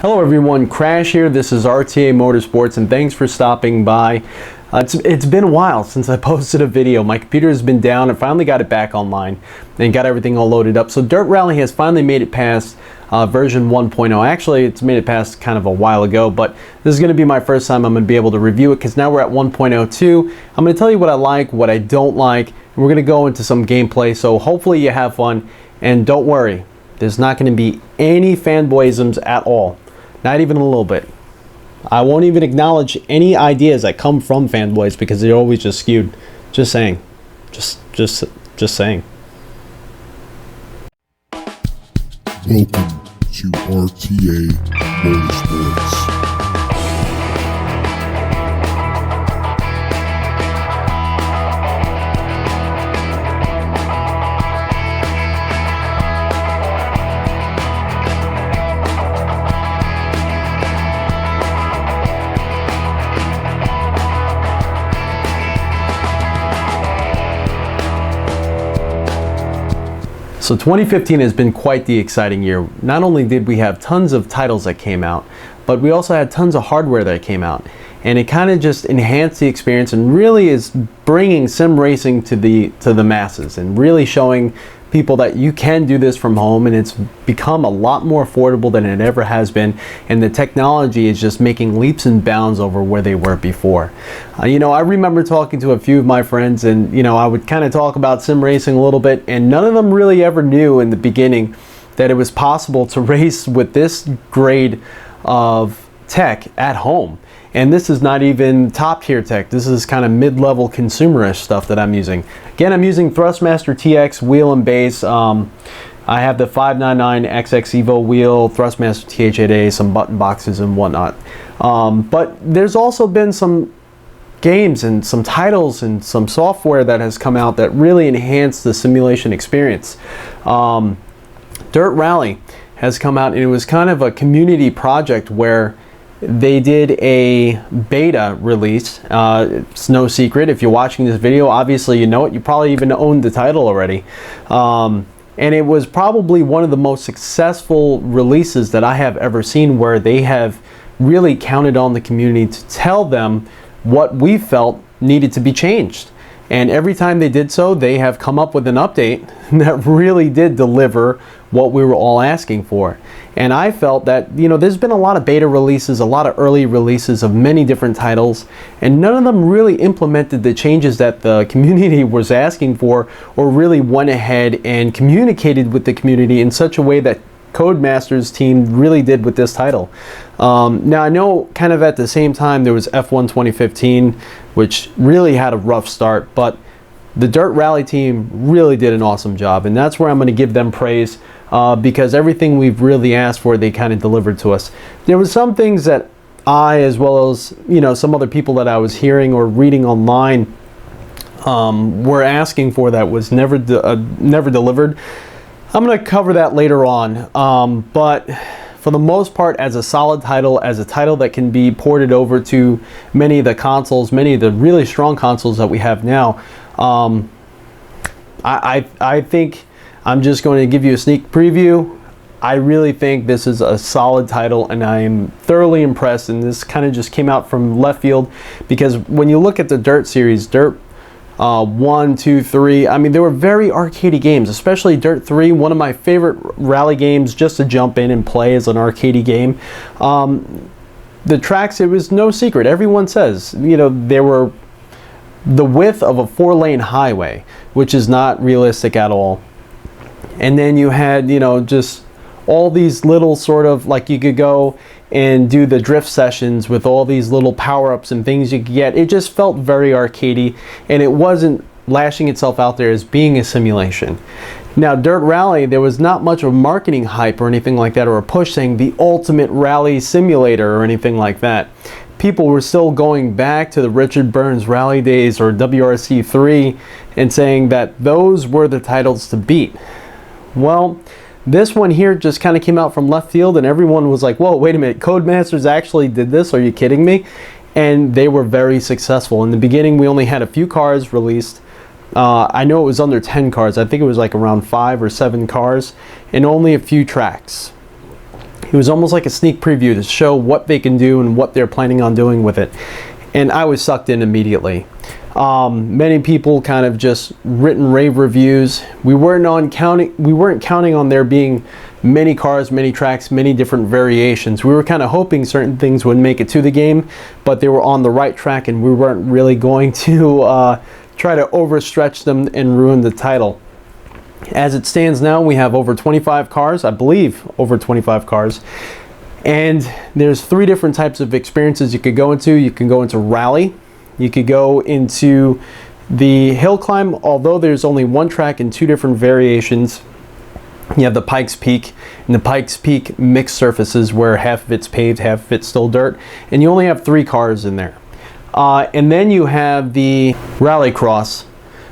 Hello everyone, Crash here. This is RTA Motorsports and thanks for stopping by. It's been a while since I posted a video. My computer has been down and finally got it back online and got everything all loaded up. So Dirt Rally has finally made it past version 1.0. Actually, it's made it past kind of a while ago, but this is going to be my first time I'm going to be able to review it because now we're at 1.02. I'm going to tell you what I like, what I don't like, and we're going to go into some gameplay. So hopefully you have fun, and don't worry, there's not going to be any fanboyisms at all. Not even a little bit. I won't even acknowledge any ideas that come from fanboys because they're always just skewed. Just saying. Just saying. Welcome to RTA Motorsports. So 2015 has been quite the exciting year. Not only did we have tons of titles that came out, but we also had tons of hardware that came out. And it kind of just enhanced the experience and really is bringing sim racing to the masses and really showing people that you can do this from home, and it's become a lot more affordable than it ever has been, and the technology is just making leaps and bounds over where they were before. You know, I remember talking to a few of my friends, and you know, I would kind of talk about sim racing a little bit, and none of them really ever knew in the beginning that it was possible to race with this grade of tech at home. And this is not even top tier tech. This is kind of mid-level consumerish stuff that I'm using. Again, I'm using Thrustmaster TX wheel and base. I have the 599 XX EVO wheel, Thrustmaster TH8A, some button boxes and whatnot. But there's also been some games and some titles and some software that has come out that really enhanced the simulation experience. Dirt Rally has come out, and it was kind of a community project where they did a beta release. It's no secret, if you're watching this video, obviously you know it. You probably even owned the title already. And it was probably one of the most successful releases that I have ever seen, where they have really counted on the community to tell them what we felt needed to be changed. And every time they did so, they have come up with an update that really did deliver what we were all asking for. And I felt that, you know, there's been a lot of beta releases, a lot of early releases of many different titles, and none of them really implemented the changes that the community was asking for, or really went ahead and communicated with the community in such a way that Codemasters team really did with this title. Now I know kind of at the same time there was F1 2015, which really had a rough start, but the Dirt Rally team really did an awesome job, and that's where I'm going to give them praise, because everything we've really asked for, they kind of delivered to us. There was some things that I, as well as, you know, some other people that I was hearing or reading online, were asking for that was never delivered. I'm going to cover that later on, but for the most part, as a solid title, as a title that can be ported over to many of the consoles, many of the really strong consoles that we have now, I think I'm just going to give you a sneak preview. I really think this is a solid title, and I am thoroughly impressed, and this kind of just came out from left field, because when you look at the Dirt series, Dirt 1, 2, 3, I mean, they were very arcadey games, especially Dirt 3, one of my favorite rally games just to jump in and play as an arcadey game. The tracks, it was no secret. Everyone says, you know, they were the width of a 4-lane highway, which is not realistic at all. And then you had, you know, just all these little sort of, like, you could go and do the drift sessions with all these little power-ups and things you could get. It just felt very arcadey, and it wasn't lashing itself out there as being a simulation. Now, Dirt Rally, there was not much of marketing hype or anything like that, or a push saying the ultimate rally simulator or anything like that. People were still going back to the Richard Burns rally days or WRC3 and saying that those were the titles to beat. Well, this one here just kind of came out from left field, and everyone was like, whoa, wait a minute, Codemasters actually did this? Are you kidding me? And they were very successful. In the beginning, we only had a few cars released. I know it was under 10 cars. I think it was like around 5 or 7 cars and only a few tracks. It was almost like a sneak preview to show what they can do and what they're planning on doing with it. And I was sucked in immediately. Many people kind of just written rave reviews. We weren't counting on there being many cars, many tracks, many different variations. We were kind of hoping certain things would make it to the game, but they were on the right track, and we weren't really going to try to overstretch them and ruin the title. As it stands now, we have over 25 cars, I believe over 25 cars. And there's 3 different types of experiences you could go into. You can go into rally. You could go into the hill climb, although there's only 1 track and 2 different variations. You have the Pikes Peak, and the Pikes Peak mixed surfaces where half of it's paved, half of it's still dirt, and you only have 3 cars in there. And then you have the Rallycross,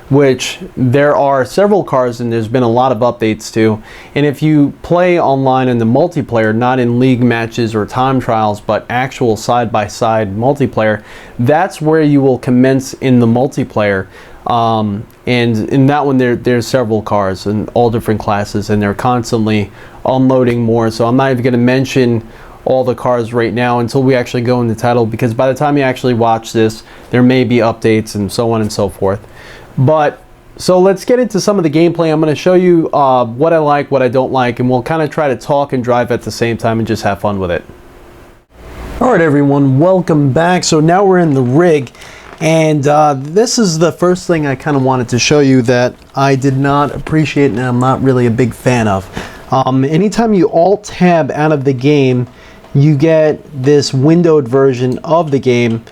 which there are several cars and there's been a lot of updates to. And if you play online in the multiplayer, not in league matches or time trials, but actual side-by-side multiplayer, that's where you will commence in the multiplayer. And in that one there's several cars in all different classes, and they're constantly unloading more. So I'm not even going to mention all the cars right now until we actually go in the title, because by the time you actually watch this, there may be updates and so on and so forth. But so let's get into some of the gameplay. I'm going to show you what I like, what I don't like, and we'll kind of try to talk and drive at the same time and just have fun with it. Alright everyone, welcome back. So now we're in the rig, and this is the first thing I kind of wanted to show you that I did not appreciate and I'm not really a big fan of. Anytime you Alt-Tab out of the game, you get this windowed version of the game,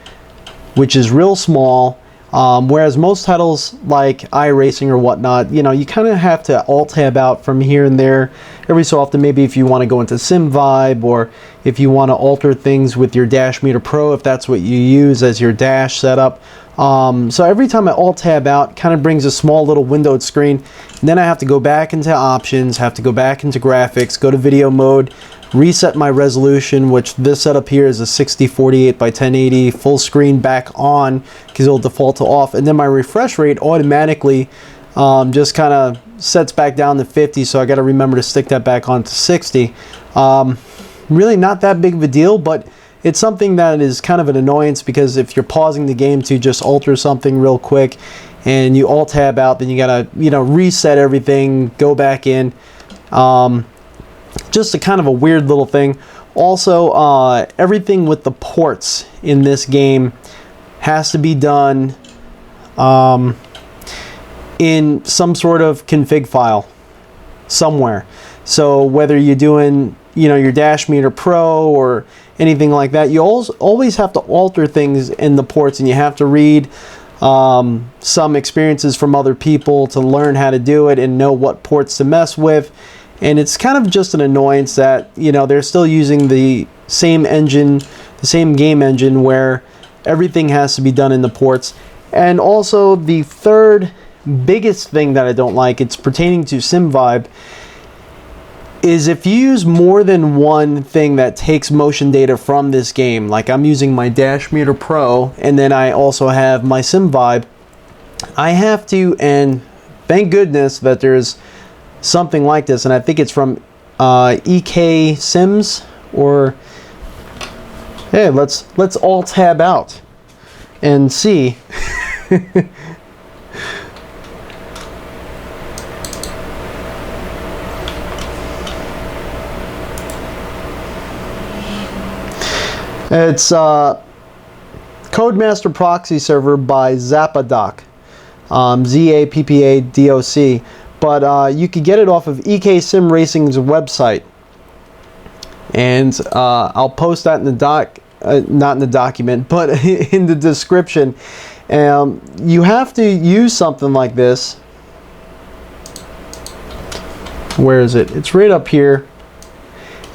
which is real small. Whereas most titles like iRacing or whatnot, you know, you kind of have to Alt-Tab out from here and there every so often. Maybe if you want to go into simvibe, or if you want to alter things with your Dash Meter Pro, if that's what you use as your dash setup. So every time I Alt-Tab out, kind of brings a small little windowed screen. And then I have to go back into options, have to go back into graphics, go to video mode, reset my resolution, which this setup here is a 6048 by 1080, full screen back on because it'll default to off, and then my refresh rate automatically just kind of sets back down to 50, so I got to remember to stick that back on to 60. Really not that big of a deal, but it's something that is kind of an annoyance, because if you're pausing the game to just alter something real quick and you Alt-Tab out, then you gotta, you know, reset everything, go back in. Just a kind of a weird little thing. Also, everything with the ports in this game has to be done in some sort of config file somewhere. So whether you're doing, you know, your Dash Meter Pro or anything like that, you always have to alter things in the ports, and you have to read some experiences from other people to learn how to do it and know what ports to mess with. And it's kind of just an annoyance that, you know, they're still using the same engine, the same game engine, where everything has to be done in the ports. And also the third biggest thing that I don't like, it's pertaining to simvibe, is if you use more than one thing that takes motion data from this game, like I'm using my Dash Meter Pro and then I also have my simvibe, I have to, and thank goodness that there's something like this, and I think it's from EK Sims, or hey, let's Alt-Tab out and see. It's Codemaster Proxy Server by Zappadoc, Z-A-P-P-A-D-O-C, but you could get it off of EK Sim Racing's website, and I'll post that in the not in the document, but in the description. You have to use something like this. Where is it? It's right up here.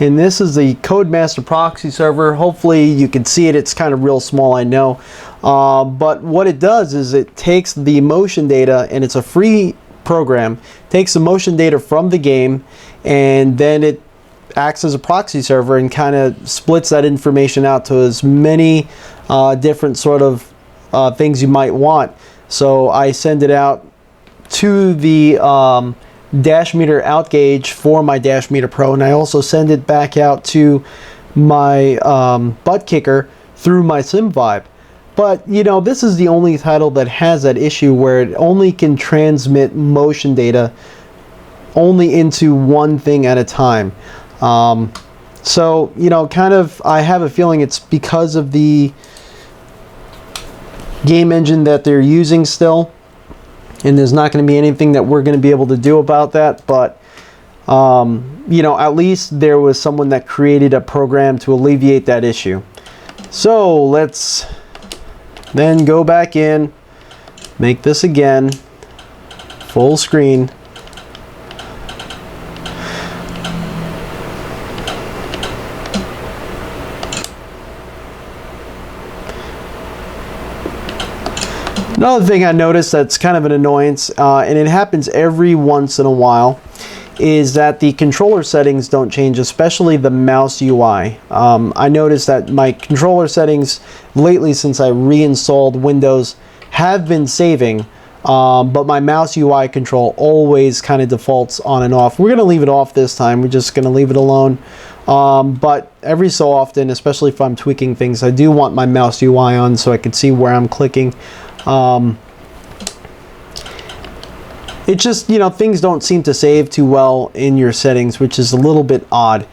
And this is the Codemaster Proxy Server. Hopefully you can see it. It's kind of real small, I know. But what it does is it takes the motion data, and it's a free program, takes the motion data from the game, and then it acts as a proxy server and kind of splits that information out to as many different sort of things you might want. So I send it out to the dash meter out gauge for my Dash Meter Pro, and I also send it back out to my butt kicker through my simvibe. But you know, this is the only title that has that issue where it only can transmit motion data only into one thing at a time. So you know, kind of, I have a feeling it's because of the game engine that they're using still, and there's not going to be anything that we're going to be able to do about that. But you know, at least there was someone that created a program to alleviate that issue. So let's then go back in, make this again full screen. Another thing I noticed that's kind of an annoyance, and it happens every once in a while, is that the controller settings don't change, especially the mouse UI. I noticed that my controller settings lately, since I reinstalled Windows, have been saving, but my mouse UI control always kind of defaults on and off. We're going to leave it off this time. We're just going to leave it alone. But every so often, especially if I'm tweaking things, I do want my mouse UI on so I can see where I'm clicking. It just, you know, things don't seem to save too well in your settings, which is a little bit odd.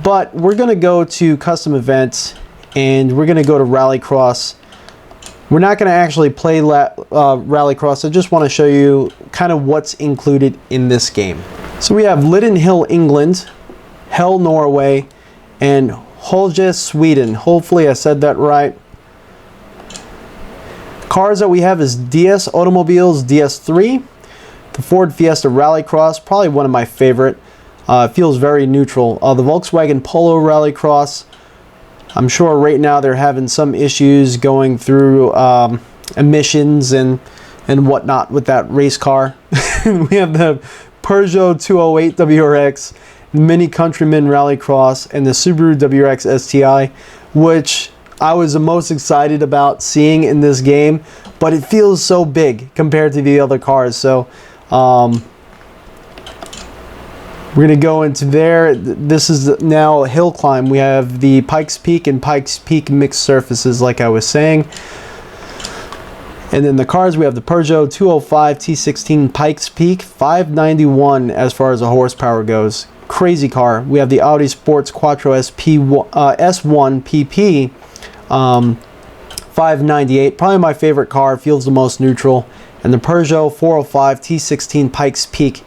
But we're going to go to custom events, and we're going to go to Rallycross. We're not going to actually play Rallycross. I just want to show you kind of what's included in this game. So we have Lydden Hill, England, Hell, Norway, and Holge, Sweden. Hopefully I said that right. Cars that we have is DS Automobiles DS3, the Ford Fiesta Rallycross, probably one of my favorite. It feels very neutral. The Volkswagen Polo Rallycross. I'm sure right now they're having some issues going through emissions and whatnot with that race car. We have the Peugeot 208 WRX, Mini Countryman Rallycross, and the Subaru WRX STI, which I was the most excited about seeing in this game, but it feels so big compared to the other cars. So we're going to go into there. This is now a hill climb. We have the Pikes Peak and Pikes Peak mixed surfaces, like I was saying. And then the cars, we have the Peugeot 205 T16 Pikes Peak, 591 as far as the horsepower goes. Crazy car. We have the Audi Sports Quattro S1 PP, 598. Probably my favorite car. Feels the most neutral. And the Peugeot 405 T16 Pikes Peak.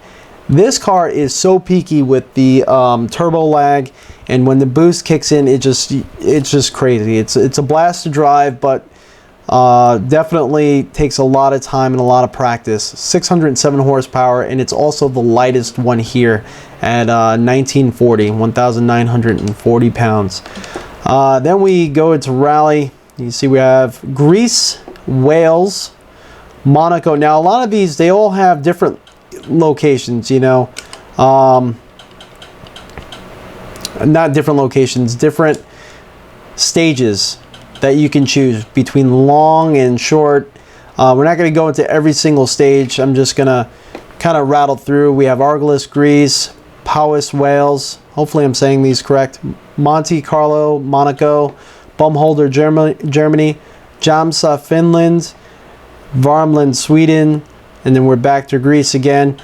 This car is so peaky with the turbo lag, and when the boost kicks in, it's just crazy. It's a blast to drive, but definitely takes a lot of time and a lot of practice. 607 horsepower, and it's also the lightest one here at 1,940 pounds. Then we go into rally. You see we have Greece, Wales, Monaco. Now a lot of these, they all have different locations, you know, not different locations, different stages that you can choose between long and short. We're not going to go into every single stage. I'm just going to kind of rattle through. We have Argolis, Greece, Powys, Wales. Hopefully I'm saying these correct. Monte Carlo, Monaco, Bumholder, Germany, Jamsa, Finland, Värmland, Sweden, and then we're back to Greece again.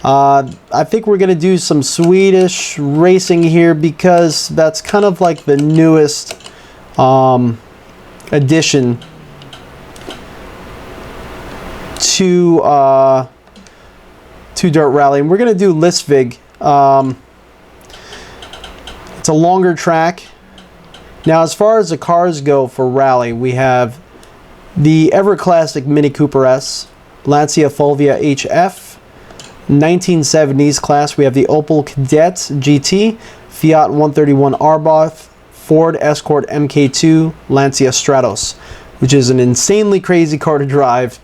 I think we're going to do some Swedish racing here because that's kind of like the newest addition to Dirt Rally. And we're going to do Lisvig. It's a longer track. Now, as far as the cars go for rally, we have the Ever Classic Mini Cooper S, Lancia Fulvia HF, 1970s class. We have the Opel Kadett GT, Fiat 131 Arboth, Ford Escort MK2, Lancia Stratos, which is an insanely crazy car to drive.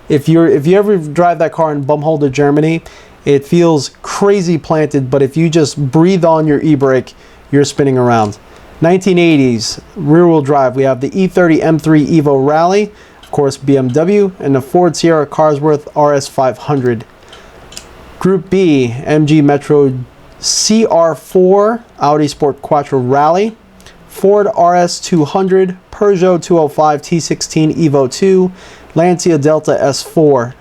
If you ever drive that car in Bumholder, Germany, it feels crazy planted, but if you just breathe on your e-brake, you're spinning around. 1980s rear-wheel drive. We have the E30 M3 Evo Rally, of course BMW, and the Ford Sierra Carsworth RS500. Group B, MG Metro CR4, Audi Sport Quattro Rally, Ford RS200, Peugeot 205 T16 Evo 2, Lancia Delta S4.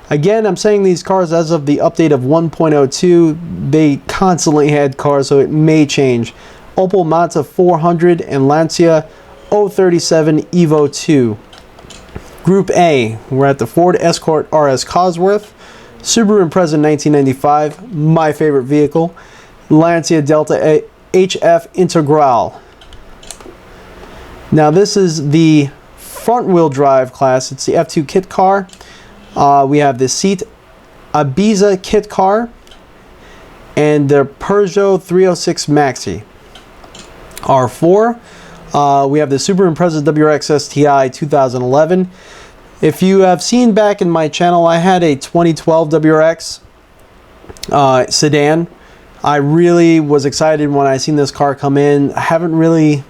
Again, I'm saying these cars as of the update of 1.02. They constantly had cars, so it may change. Opel Manta 400 and Lancia 037 Evo 2. Group A, we're at the Ford Escort RS Cosworth, Subaru Impreza 1995, my favorite vehicle, Lancia Delta HF Integral. Now this is the front-wheel drive class. It's the F2 kit car. We have the Seat Ibiza kit car and the Peugeot 306 Maxi. R4, we have the Subaru Impreza WRX STI 2011. If you have seen back in my channel, I had a 2012 WRX sedan. I really was excited when I seen this car come in. I haven't really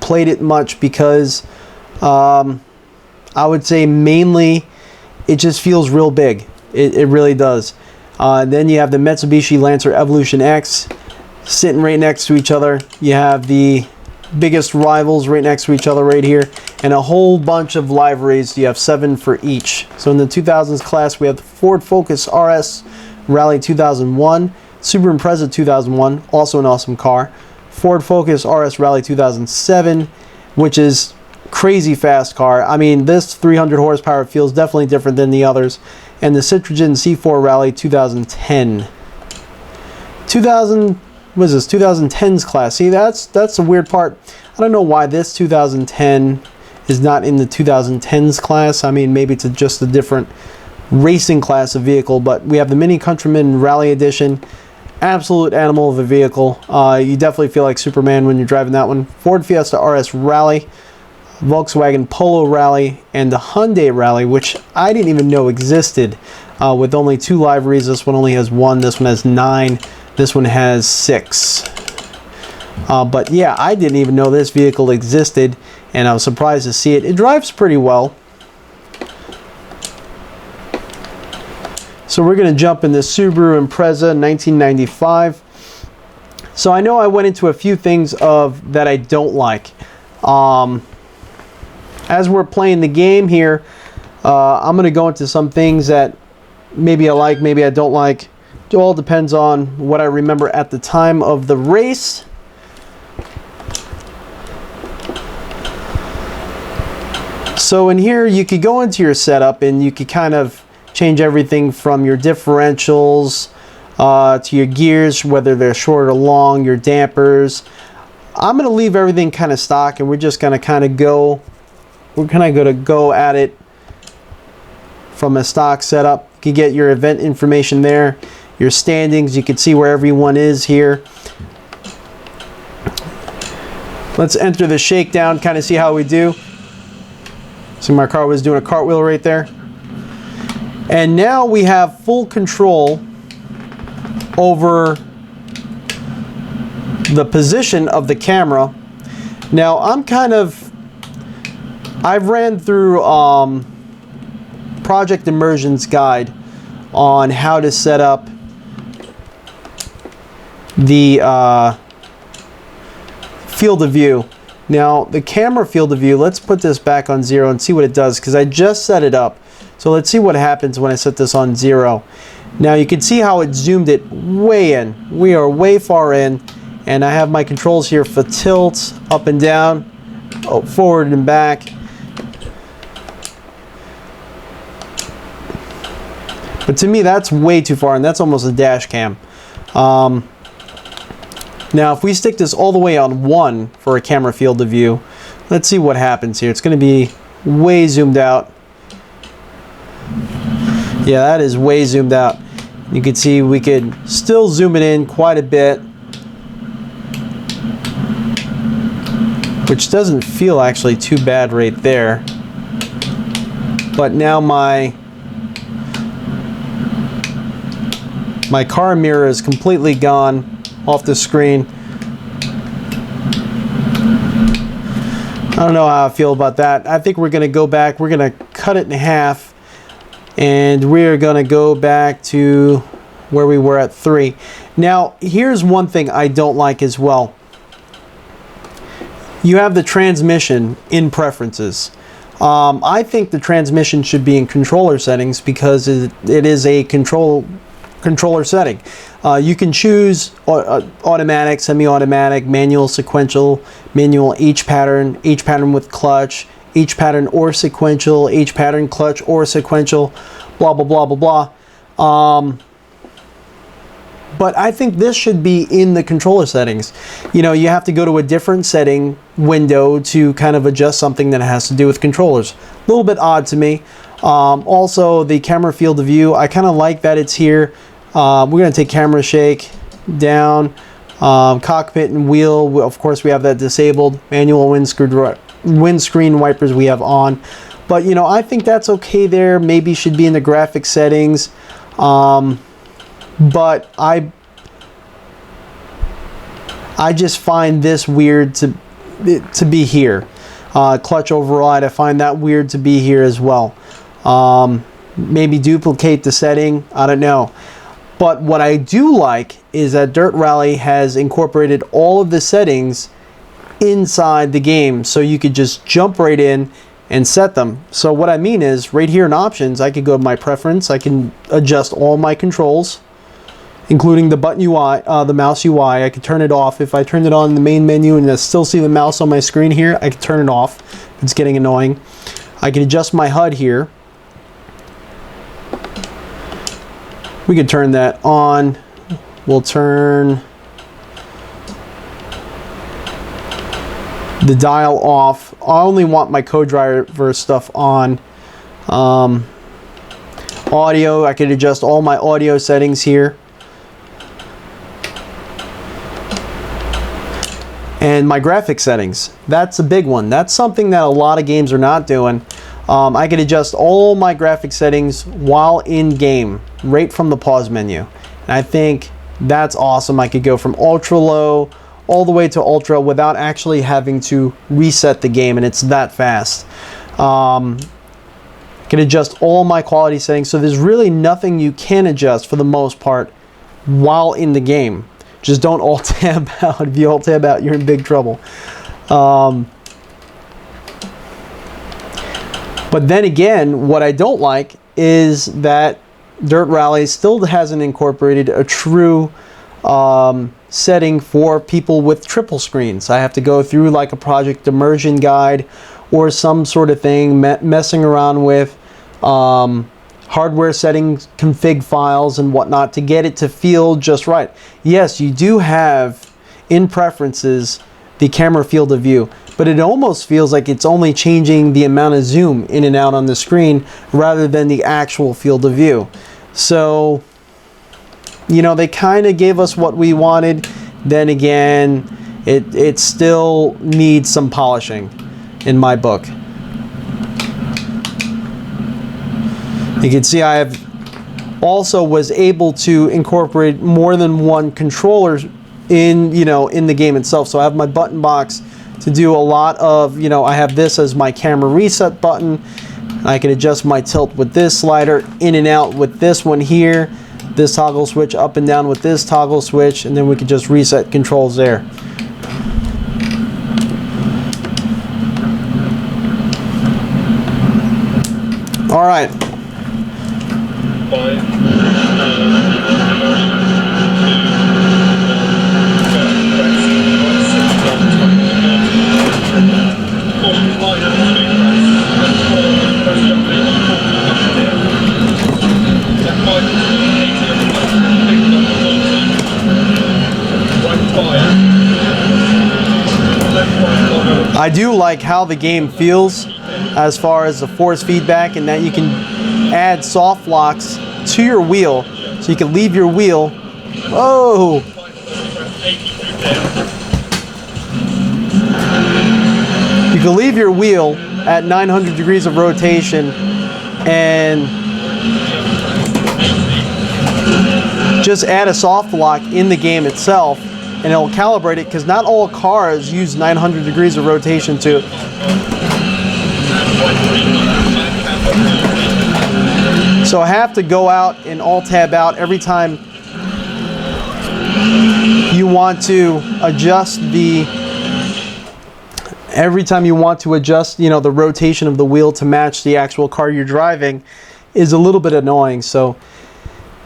played it much because I would say mainly it just feels real big. It really does. Then you have the Mitsubishi Lancer Evolution X sitting right next to each other. You have the biggest rivals right next to each other right here, and a whole bunch of liveries. You have 7 for each. So in the 2000s class, we have the Ford Focus RS Rally 2001, Subaru Impreza 2001, also an awesome car, Ford Focus RS Rally 2007, which is crazy fast car. I mean, this 300 horsepower feels definitely different than the others. And the Citroën C4 Rally 2010. 2010's class. See, that's the weird part. I don't know why this 2010 is not in the 2010's class. I mean, maybe it's just a different racing class of vehicle, but we have the Mini Countryman Rally Edition. Absolute animal of a vehicle. You definitely feel like Superman when you're driving that one. Ford Fiesta RS Rally, Volkswagen Polo Rally, and the Hyundai Rally, which I didn't even know existed, with only 2 liveries. This one only has 1, this one has 9, this one has 6. But yeah, I didn't even know this vehicle existed, and I was surprised to see it. It drives pretty well. So we're going to jump in the Subaru Impreza 1995. So I know I went into a few things that I don't like. As we're playing the game here, I'm going to go into some things that maybe I like, maybe I don't like. It all depends on what I remember at the time of the race. So in here, you could go into your setup and you could kind of change everything from your differentials to your gears, whether they're short or long, your dampers. I'm going to leave everything kind of stock, and we're just going to kind of go. We're kind of going to go at it from a stock setup. You can get your event information there, your standings. You can see where everyone is here. Let's enter the shakedown, kind of see how we do. See, my car was doing a cartwheel right there. And now we have full control over the position of the camera. Now I've ran through Project Immersion's guide on how to set up the field of view. Now the camera field of view, let's put this back on 0 and see what it does, because I just set it up. So let's see what happens when I set this on 0. Now you can see how it zoomed it way in. We are way far in, and I have my controls here for tilt, up and down, forward and back. But to me, that's way too far, and that's almost a dash cam. Now if we stick this all the way on 1 for a camera field of view, let's see what happens here. It's going to be way zoomed out. Yeah, that is way zoomed out. You can see we could still zoom it in quite a bit, which doesn't feel actually too bad right there. But now my car mirror is completely gone off the screen. I don't know how I feel about that. I think we're going to go back. We're going to cut it in half, and we're going to go back to where we were at 3. Now, here's one thing I don't like as well. You have the transmission in preferences. I think the transmission should be in controller settings because it is a controller setting. You can choose automatic, semi-automatic, manual, sequential, manual, each pattern with clutch, each pattern or sequential, each pattern, clutch or sequential, blah, blah, blah, blah, blah. But I think this should be in the controller settings. You know, you have to go to a different setting window to kind of adjust something that has to do with controllers. A little bit odd to me. Also, the camera field of view, I kind of like that it's here. We're going to take camera shake down, cockpit and wheel. Of course, we have that disabled. Manual windscreen wipers we have on. But, you know, I think that's okay there. Maybe should be in the graphic settings. But I just find this weird to be here. Clutch override, I find that weird to be here as well. Maybe duplicate the setting, I don't know. But what I do like is that Dirt Rally has incorporated all of the settings inside the game, so you could just jump right in and set them. So what I mean is, right here in options, I could go to my preference, I can adjust all my controls, including the button UI, the mouse UI. I could turn it off. If I turn it on in the main menu and I still see the mouse on my screen here, I can turn it off. It's getting annoying. I can adjust my HUD here. We could turn that on. We'll turn the dial off. I only want my co-driver stuff on. Audio, I could adjust all my audio settings here. And my graphic settings, that's a big one. That's something that a lot of games are not doing. I can adjust all my graphic settings while in game, right from the pause menu. And I think that's awesome. I could go from ultra low all the way to ultra without actually having to reset the game, and it's that fast. I can adjust all my quality settings, so there's really nothing you can adjust for the most part while in the game. Just don't alt tab out. If you alt tab out, you're in big trouble. But then again, what I don't like is that Dirt Rally still hasn't incorporated a true setting for people with triple screens. I have to go through like a project immersion guide or some sort of thing, messing around with hardware settings, config files and whatnot to get it to feel just right. Yes, you do have in preferences the camera field of view, but it almost feels like it's only changing the amount of zoom in and out on the screen rather than the actual field of view. So, you know, they kind of gave us what we wanted. Then again, it still needs some polishing in my book. You can see I have also was able to incorporate more than one controller in, you know, in the game itself. So I have my button box to do a lot of, you know, I have this as my camera reset button. I can adjust my tilt with this slider, in and out with this one here, this toggle switch up and down with this toggle switch, and then we can just reset controls there. All right. I do like how the game feels as far as the force feedback, and that you can add soft locks to your wheel, so you can leave your wheel. Oh! You can leave your wheel at 900 degrees of rotation and just add a soft lock in the game itself, and it'll calibrate it, because not all cars use 900 degrees of rotation too. So I have to go out and alt tab out every time you want to adjust every time you want to adjust, you know, the rotation of the wheel to match the actual car you're driving is a little bit annoying. So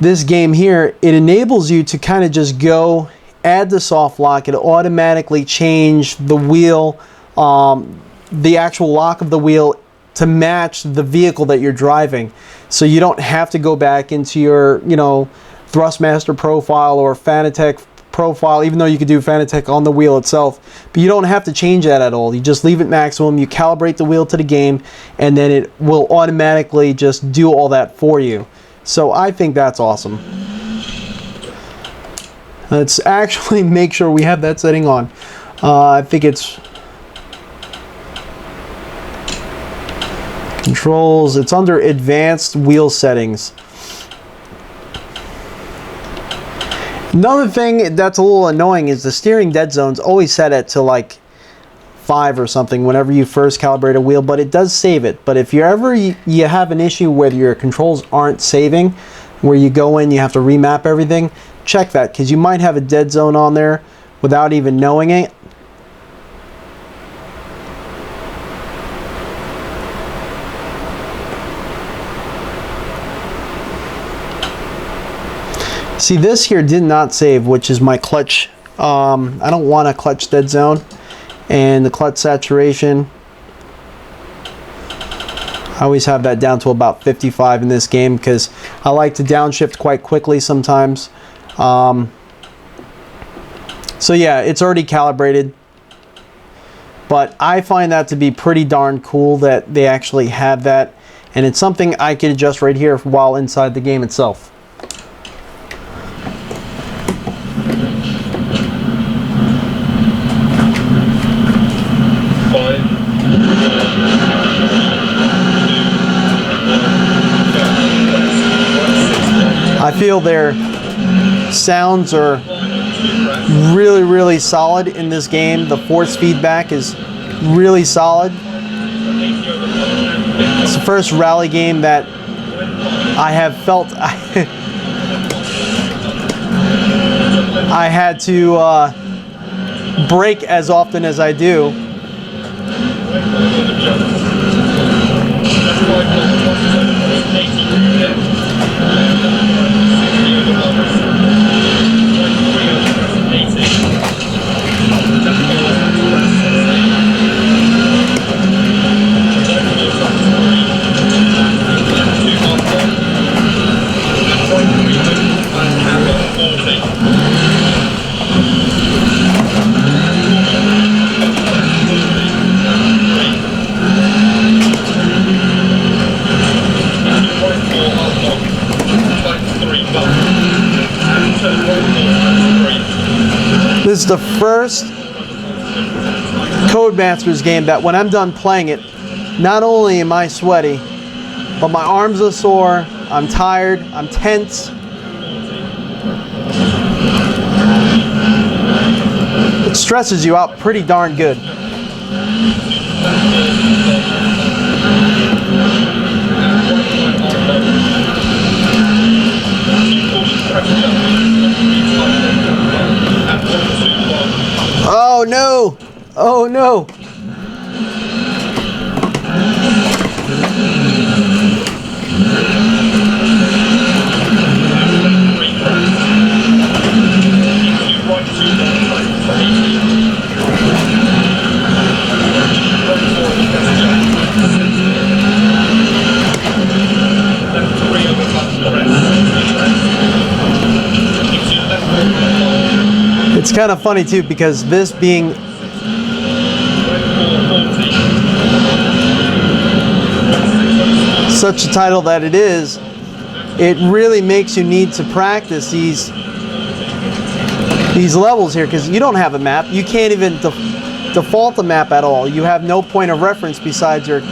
this game here, it enables you to kind of just go add the soft lock. It automatically change the wheel, the actual lock of the wheel to match the vehicle that you're driving. So you don't have to go back into your, you know, Thrustmaster profile or Fanatec profile, even though you could do Fanatec on the wheel itself, but you don't have to change that at all. You just leave it maximum, you calibrate the wheel to the game, and then it will automatically just do all that for you. So I think that's awesome. Let's actually make sure we have that setting on. I think it's controls, it's under advanced wheel settings. Another thing that's a little annoying is the steering dead zone's always set at to like 5 or something whenever you first calibrate a wheel, but it does save it. But if you have an issue where your controls aren't saving, where you go in, you have to remap everything, check that, because you might have a dead zone on there without even knowing it. See, this here did not save, which is my clutch. I don't want a clutch dead zone. And the clutch saturation, I always have that down to about 55 in this game because I like to downshift quite quickly sometimes. So yeah, it's already calibrated. But I find that to be pretty darn cool that they actually have that. And it's something I can adjust right here while inside the game itself. I feel their sounds are really, really solid in this game. The force feedback is really solid. It's the first rally game that I have felt I had to brake as often as I do. This is the first Codemasters game that when I'm done playing it, not only am I sweaty, but my arms are sore, I'm tired, I'm tense. It stresses you out pretty darn good. Oh no! Oh no! It's kind of funny too, because this being such a title that it is, it really makes you need to practice these levels here, because you don't have a map. You can't even default a map at all. You have no point of reference besides your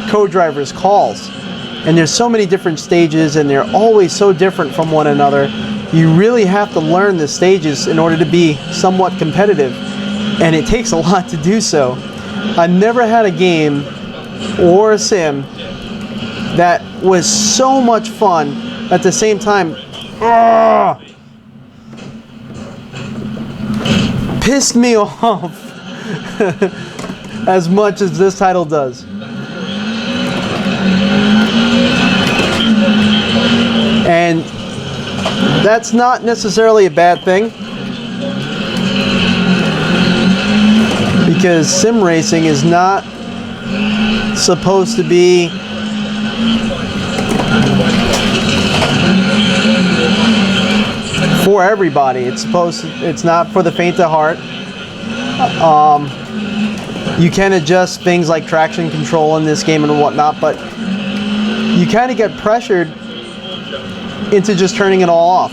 co-driver's calls. And there's so many different stages, and they're always so different from one another. You really have to learn the stages in order to be somewhat competitive, and it takes a lot to do so. I never had a game or a sim that was so much fun at the same time. pissed me off as much as this title does. And that's not necessarily a bad thing, because sim racing is not supposed to be for everybody. It's not for the faint of heart. You can adjust things like traction control in this game and whatnot, but you kind of get pressured into just turning it all off,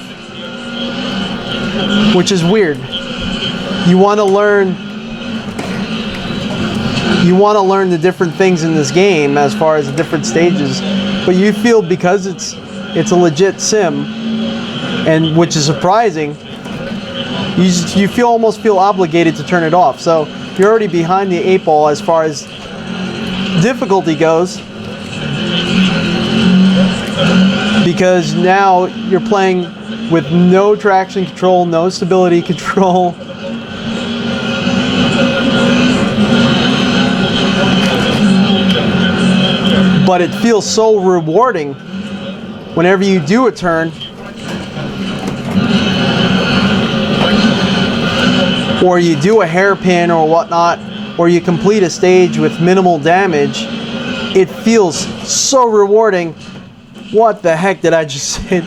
which is weird. You want to learn the different things in this game as far as the different stages, but you feel, because it's a legit sim, and which is surprising, you almost feel obligated to turn it off. So you're already behind the 8 ball as far as difficulty goes, because now you're playing with no traction control, no stability control. But it feels so rewarding whenever you do a turn, or you do a hairpin or whatnot, or you complete a stage with minimal damage. It feels so rewarding. What the heck did I just say?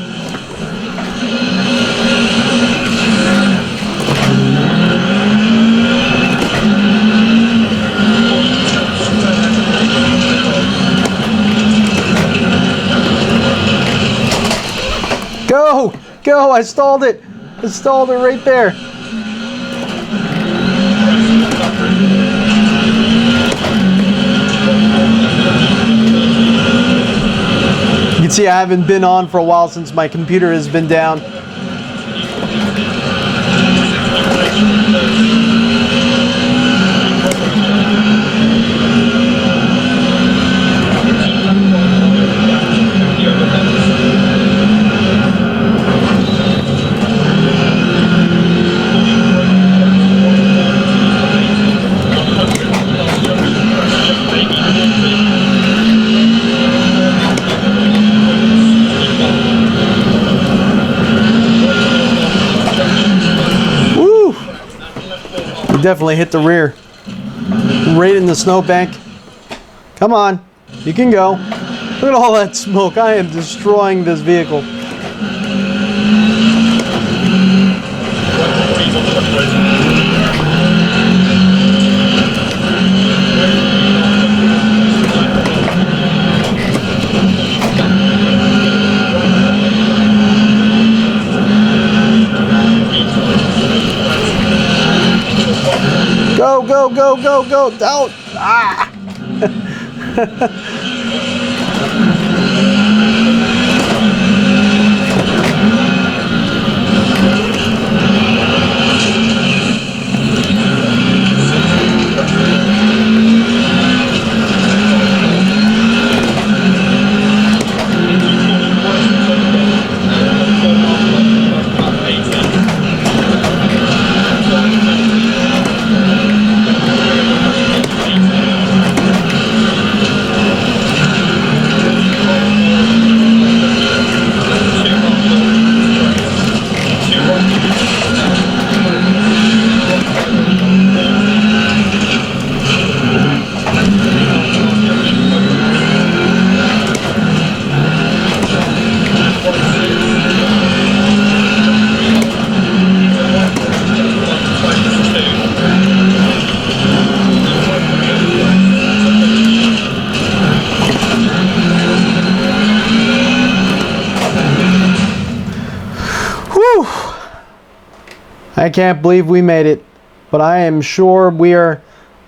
Go! Go! I stalled it! I stalled it right there. You can see I haven't been on for a while since my computer has been down. Definitely hit the rear, right in the snowbank. Come on, you can go. Look at all that smoke. I am destroying this vehicle. Go, go, go, go, go, don't! Ah! I can't believe we made it, but I am sure we are.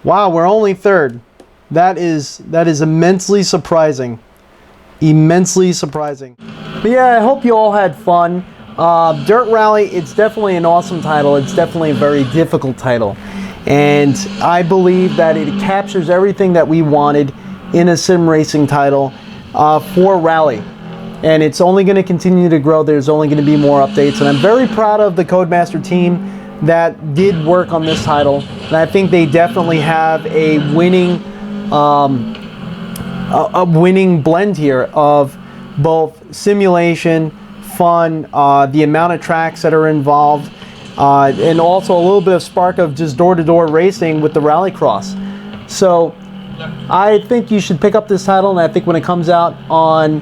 Wow, we're only third. That is immensely surprising. Immensely surprising. But yeah, I hope you all had fun. Dirt Rally, it's definitely an awesome title. It's definitely a very difficult title. And I believe that it captures everything that we wanted in a sim racing title for Rally. And it's only going to continue to grow. There's only going to be more updates. And I'm very proud of the Codemaster team that did work on this title, and I think they definitely have a winning blend here of both simulation, fun, the amount of tracks that are involved, and also a little bit of spark of just door-to-door racing with the Rallycross. So I think you should pick up this title, and I think when it comes out on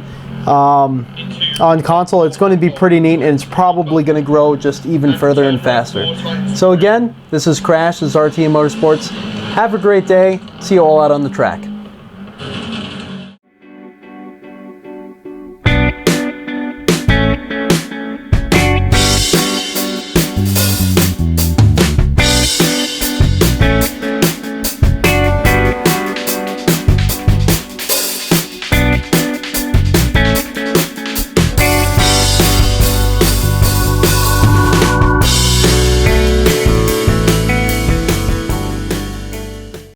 console, it's going to be pretty neat, and it's probably going to grow just even further and faster. So again, this is Crash, this is RTA Motorsports. Have a great day. See you all out on the track.